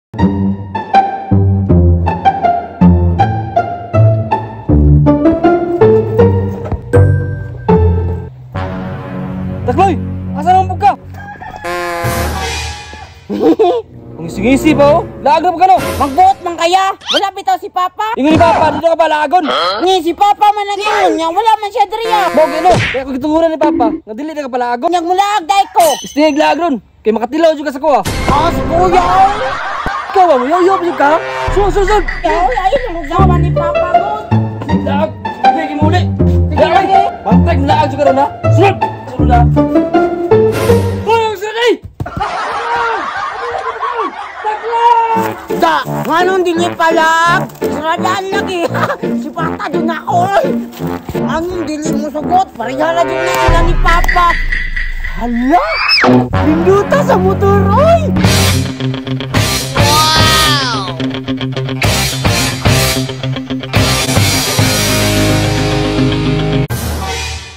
Takloy! Asa naman ka? Ngisi-ngisi pa oh. Laag na pa ka no? Magbuot man kaya. Wala bitaw si Papa. Ingon ni Papa, dito ka ba laagon? Ni si Papa man nag-ingon niya. Wala man siya diriya. Bogi no, kaya kung gitunguran ni Papa, nga dili na ka pa laagon. Nyag mulaag day ko. Istingig laagron, kay makatilaw juga sa kuha. Si Kuya. Ikaw ba mo, yoyob yung ka? Sun! Ayun ang usawa ni Papa ko. Laag! Sige, gimuli! Sige, lagi. Pantay, laag juga ron ha? Sunod! Sunod na! Hoy, ang sunay! Da, nganong dili pala? Suradaan lagi. Si Papa doon ako. Anong dili mo sugot? Parihara din na sila ni Papa. Hala! Pinduta sa motor, oy! Wow!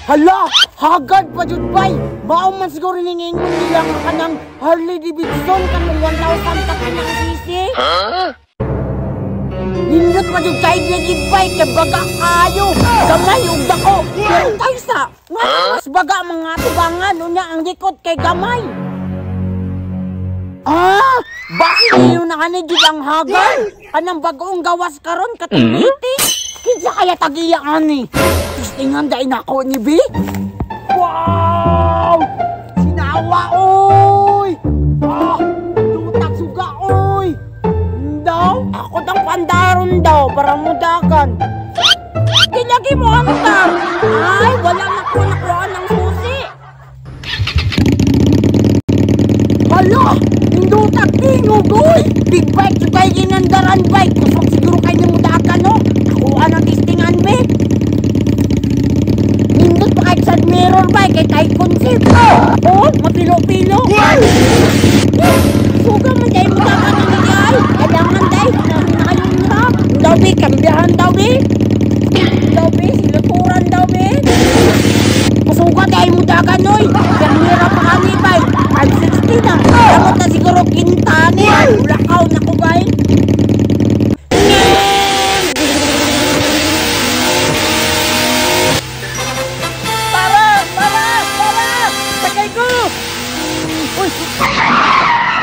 Hala! Hagad pa jud bay! Mao man siguro ningingon nilang kanang Harley Davidson kanang 1,000 ka kanang sisi. Nindot pa jud kay gigid bay kay baga kayo. Gamay ug dako. Pero kaysa nga mas baga mga tubangan unya ang likod kay gamay. Bakit niyo na kanay jud ang hagad? Anang bagong gawas karon katuliti? Kinsa kaya tagiya ani? Tistingan dai nako ni Bi. Wow! Sinawa oy! Tutak suga oy! Daw, ako tang pandaron daw para mudakan. Di lagi mo ang tar. Ay, wala na ko nakuha ng susi. Hala! Indutak tingog oy! Big bike to tayo ginandaran bike. Kusok siguro kayo ni mudakan no? Nakuha ng tistingan me. Nindot pa kahit sa mirror ba, kay tayo concept. Oh, mapilo-pilo. Suga man dahil mo dapat nangyay. Kailangan dahil na kayong hirap. Daw be, kambiyahan daw be. Daw be, siluturan daw be. Masuga dahil mo dapat noy. Kaya hirap pa kami ba. 560 na. Damot na siguro kintani. Lakaw na ko ba.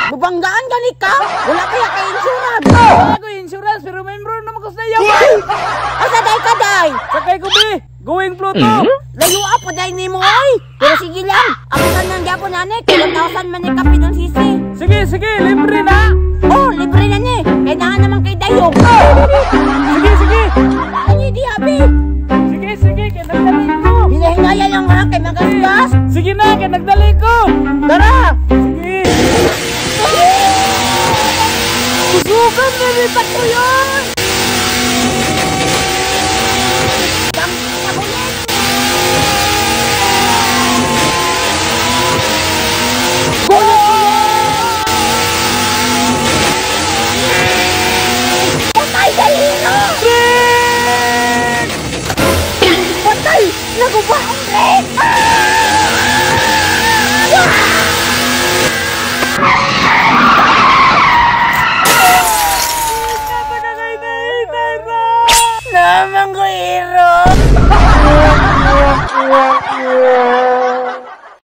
Bubanggaan gani ka? Wala kaya kay insurance. Wala ko insurance pero membro naman ko sa iyo. Asa day ka day? Sakay ko be, going Pluto. Layo po day ni mo oy. Pero sige lang. Ako nang gyapon ani, 1,000 man ni kapi ng sisi. Sige, libre na. Oh, libre na ni. Kailangan naman kay dayo. Sige. Ani di abi. Sige, kaya nagdali ko. Hinahinaya lang ha kay magasgas. Sige na, kaya nagdali ko. Tara. Sige. Susugan na rin ko yan.